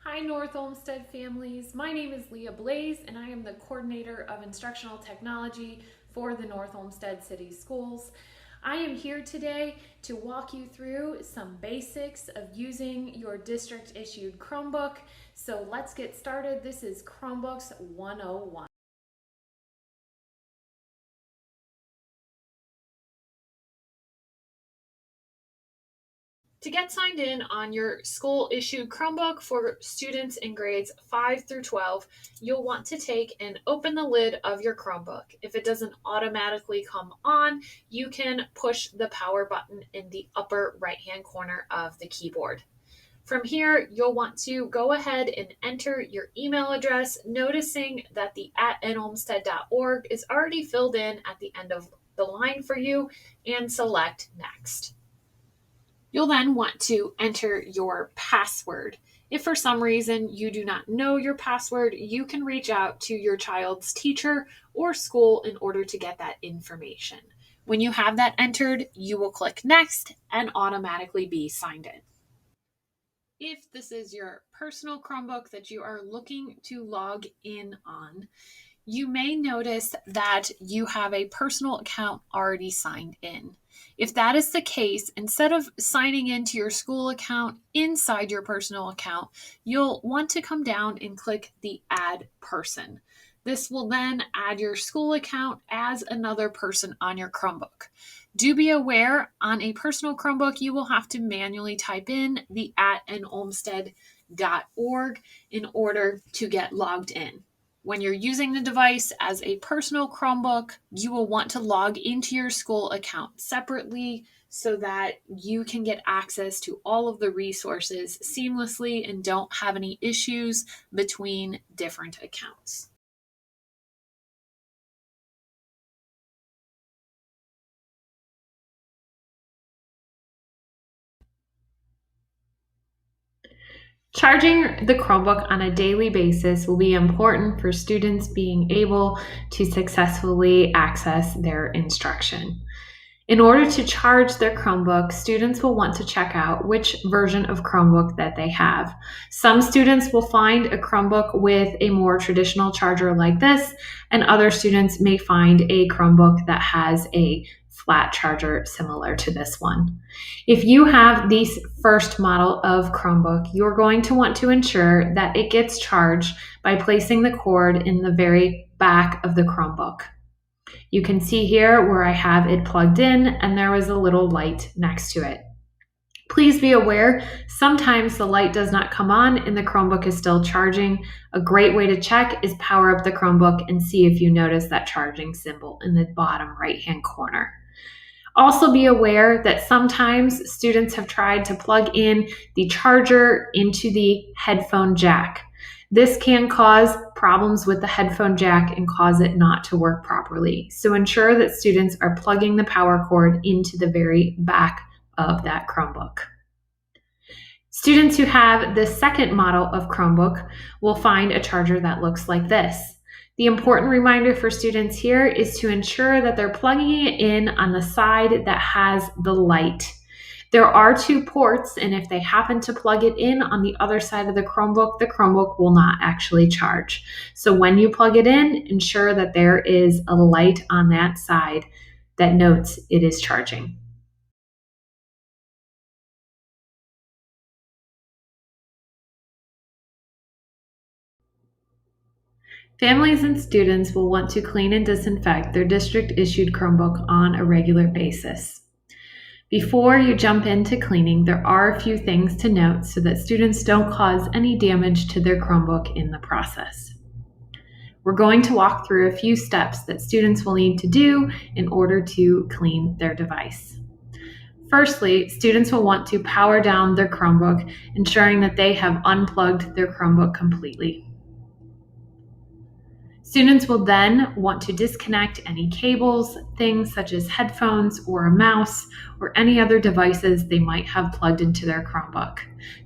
Hi North Olmsted families, my name is Leah Blaze and I am the coordinator of instructional technology for the North Olmsted City Schools. I am here today to walk you through some basics of using your district issued Chromebook. So let's get started. This is Chromebooks 101. To get signed in on your school-issued Chromebook for students in grades 5 through 12, you'll want to take and open the lid of your Chromebook. If it doesn't automatically come on, you can push the power button in the upper right-hand corner of the keyboard. From here, you'll want to go ahead and enter your email address, noticing that the @nolmsted.org is already filled in at the end of the line for you, and select Next. You'll then want to enter your password. If for some reason you do not know your password, you can reach out to your child's teacher or school in order to get that information. When you have that entered, you will click Next and automatically be signed in. If this is your personal Chromebook that you are looking to log in on, you may notice that you have a personal account already signed in. If that is the case, instead of signing into your school account inside your personal account, you'll want to come down and click the Add Person. This will then add your school account as another person on your Chromebook. Do be aware, on a personal Chromebook, you will have to manually type in the @nolmsted.org in order to get logged in. When you're using the device as a personal Chromebook, you will want to log into your school account separately so that you can get access to all of the resources seamlessly and don't have any issues between different accounts. Charging the Chromebook on a daily basis will be important for students being able to successfully access their instruction. In order to charge their Chromebook, students will want to check out which version of Chromebook that they have. Some students will find a Chromebook with a more traditional charger like this, and other students may find a Chromebook that has a flat charger similar to this one. If you have this first model of Chromebook, you're going to want to ensure that it gets charged by placing the cord in the very back of the Chromebook. You can see here where I have it plugged in and there was a little light next to it. Please be aware, sometimes the light does not come on and the Chromebook is still charging. A great way to check is power up the Chromebook and see if you notice that charging symbol in the bottom right-hand corner. Also be aware that sometimes students have tried to plug in the charger into the headphone jack. This can cause problems with the headphone jack and cause it not to work properly. So ensure that students are plugging the power cord into the very back of that Chromebook. Students who have the second model of Chromebook will find a charger that looks like this. The important reminder for students here is to ensure that they're plugging it in on the side that has the light. There are two ports, and if they happen to plug it in on the other side of the Chromebook will not actually charge. So when you plug it in, ensure that there is a light on that side that notes it is charging. Families and students will want to clean and disinfect their district-issued Chromebook on a regular basis. Before you jump into cleaning, there are a few things to note so that students don't cause any damage to their Chromebook in the process. We're going to walk through a few steps that students will need to do in order to clean their device. Firstly, students will want to power down their Chromebook, ensuring that they have unplugged their Chromebook completely. Students will then want to disconnect any cables, things such as headphones or a mouse, or any other devices they might have plugged into their Chromebook.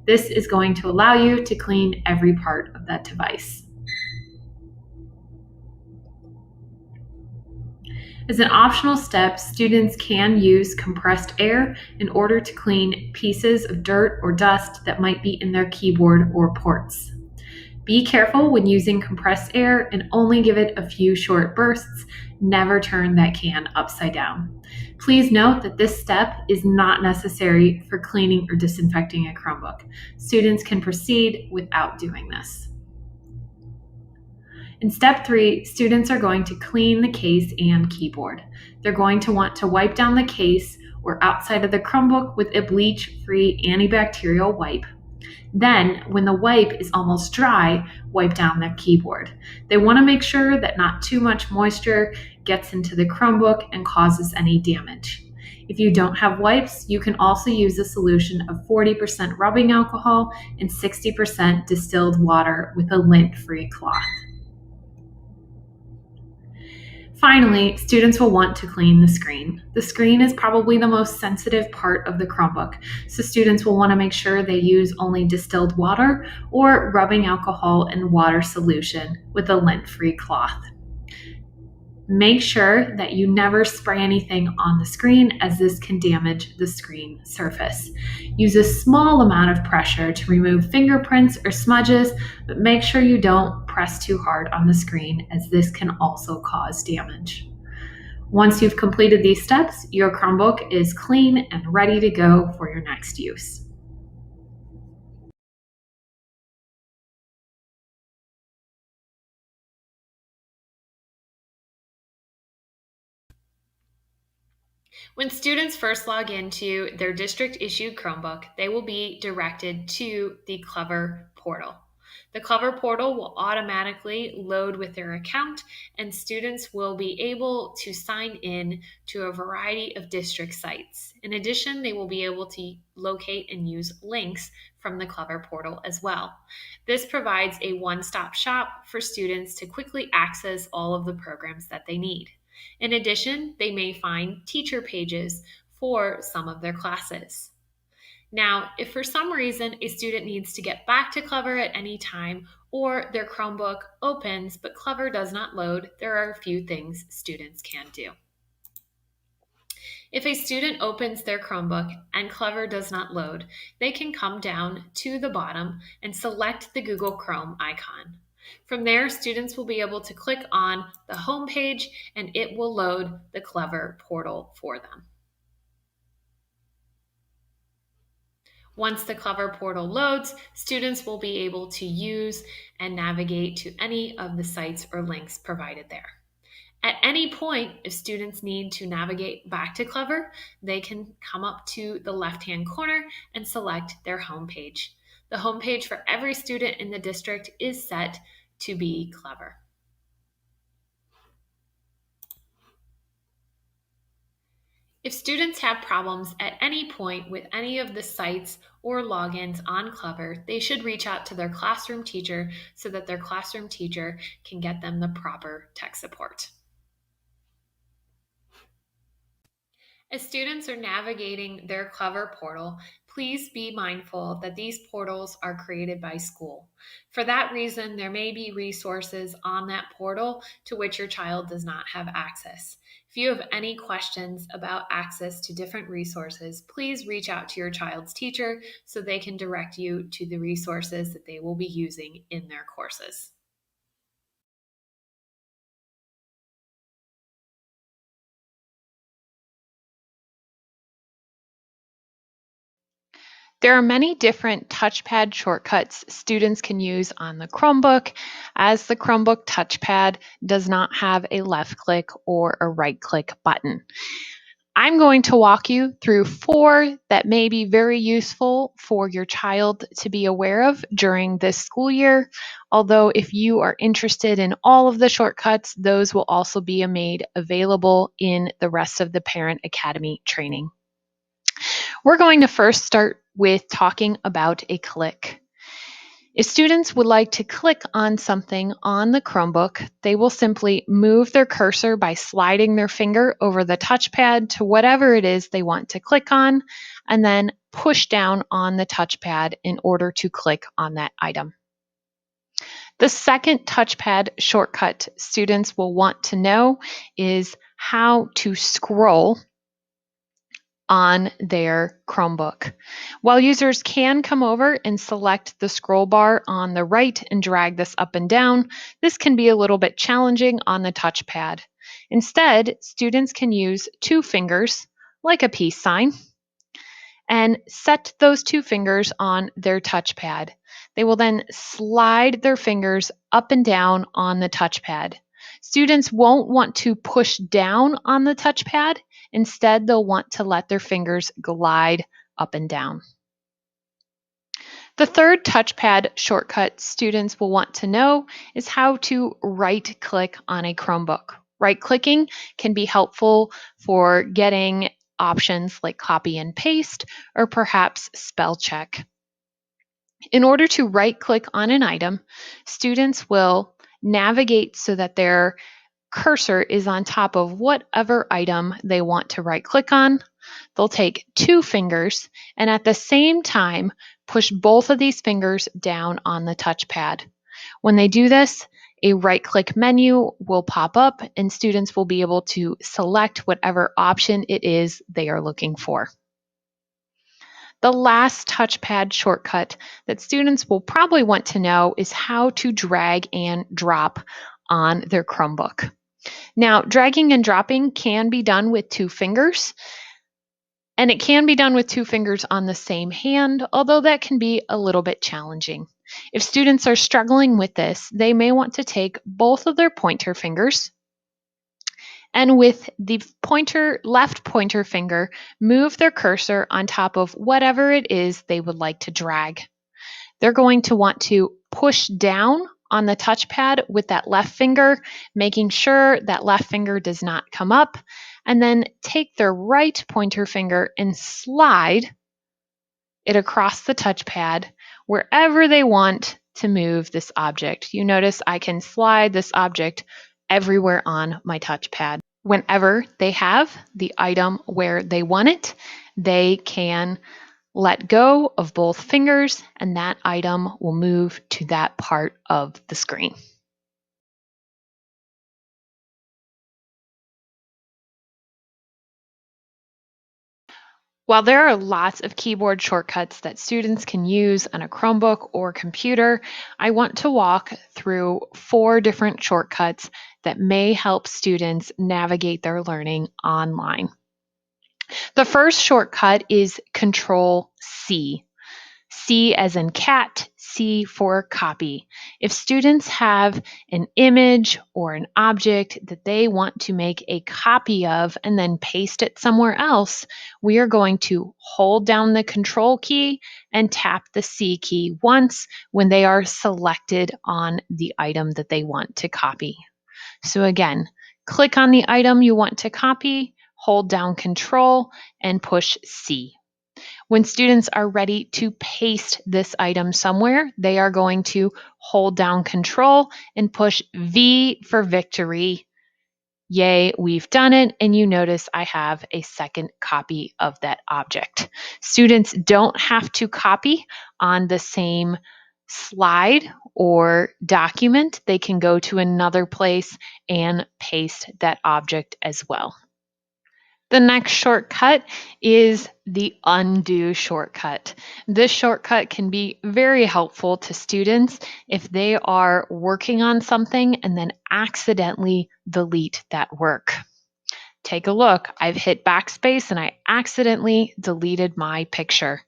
This is going to allow you to clean every part of that device. As an optional step, students can use compressed air in order to clean pieces of dirt or dust that might be in their keyboard or ports. Be careful when using compressed air and only give it a few short bursts. Never turn that can upside down. Please note that this step is not necessary for cleaning or disinfecting a Chromebook. Students can proceed without doing this. In step 3, students are going to clean the case and keyboard. They're going to want to wipe down the case or outside of the Chromebook with a bleach-free antibacterial wipe. Then, when the wipe is almost dry, wipe down the keyboard. They want to make sure that not too much moisture gets into the Chromebook and causes any damage. If you don't have wipes, you can also use a solution of 40% rubbing alcohol and 60% distilled water with a lint-free cloth. Finally, students will want to clean the screen. The screen is probably the most sensitive part of the Chromebook, so students will want to make sure they use only distilled water or rubbing alcohol and water solution with a lint-free cloth. Make sure that you never spray anything on the screen, as this can damage the screen surface. Use a small amount of pressure to remove fingerprints or smudges, but make sure you don't press too hard on the screen, as this can also cause damage. Once you've completed these steps, your Chromebook is clean and ready to go for your next use. When students first log into their district-issued Chromebook, they will be directed to the Clever portal. The Clever portal will automatically load with their account, and students will be able to sign in to a variety of district sites. In addition, they will be able to locate and use links from the Clever portal as well. This provides a one-stop shop for students to quickly access all of the programs that they need. In addition, they may find teacher pages for some of their classes. Now, if for some reason a student needs to get back to Clever at any time, or their Chromebook opens but Clever does not load, there are a few things students can do. If a student opens their Chromebook and Clever does not load, they can come down to the bottom and select the Google Chrome icon. From there, students will be able to click on the home page and it will load the Clever portal for them. Once the Clever portal loads, students will be able to use and navigate to any of the sites or links provided there. At any point, if students need to navigate back to Clever, they can come up to the left-hand corner and select their home page. The home page for every student in the district is set to be Clever. If students have problems at any point with any of the sites or logins on Clever, they should reach out to their classroom teacher so that their classroom teacher can get them the proper tech support. As students are navigating their Clever portal, please be mindful that these portals are created by school. For that reason, there may be resources on that portal to which your child does not have access. If you have any questions about access to different resources, please reach out to your child's teacher so they can direct you to the resources that they will be using in their courses. There are many different touchpad shortcuts students can use on the Chromebook, as the Chromebook touchpad does not have a left click or a right click button. I'm going to walk you through 4 that may be very useful for your child to be aware of during this school year. Although if you are interested in all of the shortcuts, those will also be made available in the rest of the Parent Academy training. We're going to first start with talking about a click. If students would like to click on something on the Chromebook, they will simply move their cursor by sliding their finger over the touchpad to whatever it is they want to click on, and then push down on the touchpad in order to click on that item. The second touchpad shortcut students will want to know is how to scroll on their Chromebook. While users can come over and select the scroll bar on the right and drag this up and down, this can be a little bit challenging on the touchpad. Instead, students can use two fingers, like a peace sign, and set those two fingers on their touchpad. They will then slide their fingers up and down on the touchpad. Students won't want to push down on the touchpad. Instead, they'll want to let their fingers glide up and down. The third touchpad shortcut students will want to know is how to right-click on a Chromebook. Right-clicking can be helpful for getting options like copy and paste or perhaps spell check. In order to right-click on an item, students will navigate so that their cursor is on top of whatever item they want to right-click on. They'll take two fingers and at the same time push both of these fingers down on the touchpad. When they do this, a right-click menu will pop up and students will be able to select whatever option it is they are looking for. The last touchpad shortcut that students will probably want to know is how to drag and drop on their Chromebook. Now, dragging and dropping can be done with two fingers, and it can be done with two fingers on the same hand, although that can be a little bit challenging. If students are struggling with this, they may want to take both of their pointer fingers and with the left pointer finger, move their cursor on top of whatever it is they would like to drag. They're going to want to push down on the touchpad with that left finger, making sure that left finger does not come up, and then take their right pointer finger and slide it across the touchpad wherever they want to move this object. You notice I can slide this object everywhere on my touchpad. Whenever they have the item where they want it, they can let go of both fingers and that item will move to that part of the screen. While there are lots of keyboard shortcuts that students can use on a Chromebook or computer, I want to walk through 4 different shortcuts that may help students navigate their learning online. The first shortcut is Control C. C as in cat, C for copy. If students have an image or an object that they want to make a copy of and then paste it somewhere else, we are going to hold down the Control key and tap the C key once when they are selected on the item that they want to copy. So again, click on the item you want to copy, hold down Control, and push C. When students are ready to paste this item somewhere, they are going to hold down Control and push V for victory. Yay, we've done it, and you notice I have a second copy of that object. Students don't have to copy on the same slide or document. They can go to another place and paste that object as well. The next shortcut is the undo shortcut. This shortcut can be very helpful to students if they are working on something and then accidentally delete that work. Take a look. I've hit backspace and I accidentally deleted my picture.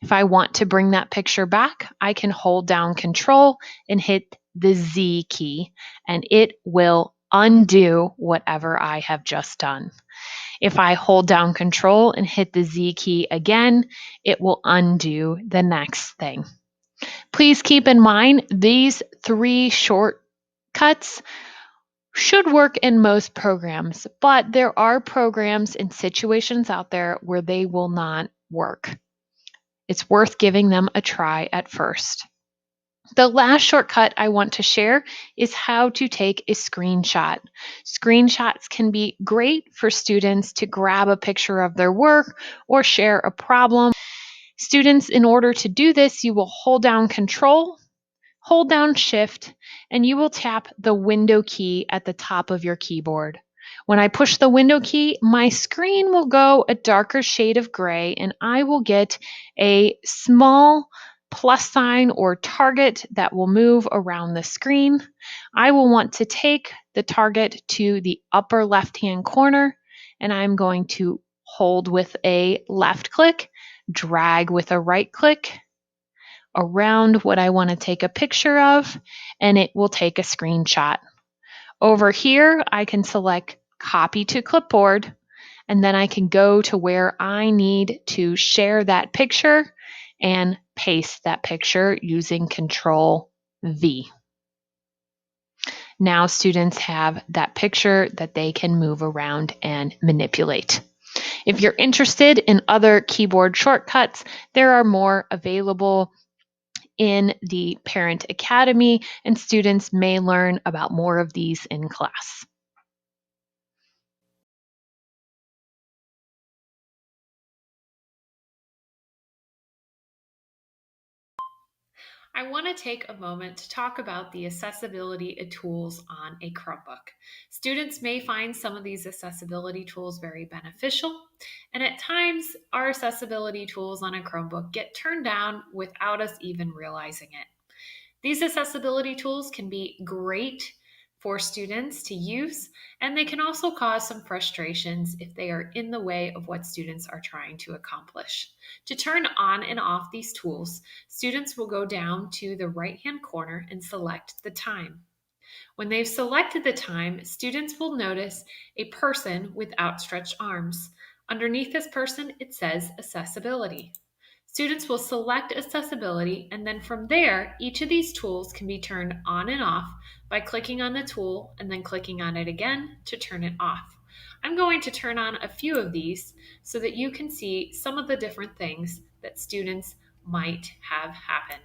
If I want to bring that picture back, I can hold down Control and hit the Z key, and it will undo whatever I have just done. If I hold down Control and hit the Z key again, it will undo the next thing. Please keep in mind these 3 shortcuts should work in most programs, but there are programs and situations out there where they will not work. It's worth giving them a try at first. The last shortcut I want to share is how to take a screenshot. Screenshots can be great for students to grab a picture of their work or share a problem. Students, in order to do this, you will hold down Control, hold down Shift, and you will tap the window key at the top of your keyboard. When I push the window key, my screen will go a darker shade of gray, and I will get a small plus sign or target that will move around the screen. I will want to take the target to the upper left-hand corner, and I'm going to hold with a left click, drag with a right click around what I want to take a picture of, and it will take a screenshot. Over here, I can select copy to clipboard, and then I can go to where I need to share that picture and paste that picture using Control V. Now students have that picture that they can move around and manipulate. If you're interested in other keyboard shortcuts, there are more available in the Parent Academy, and students may learn about more of these in class. I want to take a moment to talk about the accessibility tools on a Chromebook. Students may find some of these accessibility tools very beneficial, and at times our accessibility tools on a Chromebook get turned down without us even realizing it. These accessibility tools can be great for students to use, and they can also cause some frustrations if they are in the way of what students are trying to accomplish. To turn on and off these tools, students will go down to the right-hand corner and select the time. When they've selected the time, students will notice a person with outstretched arms. Underneath this person, it says accessibility. Students will select accessibility, and then from there, each of these tools can be turned on and off by clicking on the tool and then clicking on it again to turn it off. I'm going to turn on a few of these so that you can see some of the different things that students might have happen.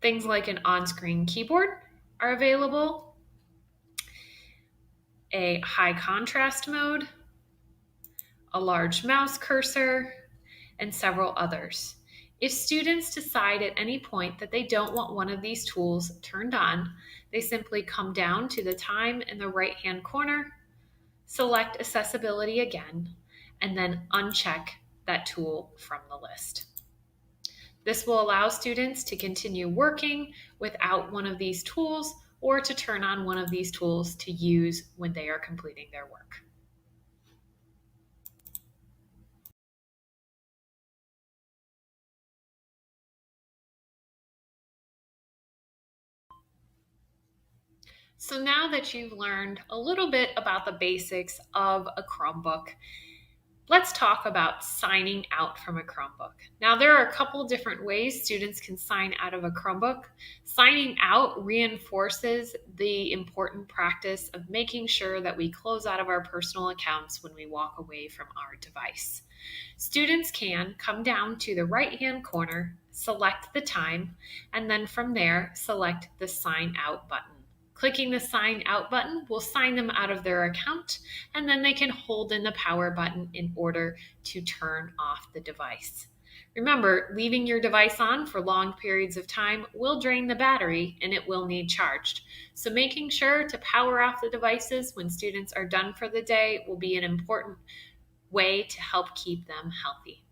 Things like an on-screen keyboard are available, a high contrast mode, a large mouse cursor, and several others. If students decide at any point that they don't want one of these tools turned on, they simply come down to the time in the right-hand corner, select accessibility again, and then uncheck that tool from the list. This will allow students to continue working without one of these tools or to turn on one of these tools to use when they are completing their work. So now that you've learned a little bit about the basics of a Chromebook, let's talk about signing out from a Chromebook. Now, there are a couple different ways students can sign out of a Chromebook. Signing out reinforces the important practice of making sure that we close out of our personal accounts when we walk away from our device. Students can come down to the right-hand corner, select the time, and then from there, select the sign out button. Clicking the sign out button will sign them out of their account, and then they can hold in the power button in order to turn off the device. Remember, leaving your device on for long periods of time will drain the battery and it will need charged. So making sure to power off the devices when students are done for the day will be an important way to help keep them healthy.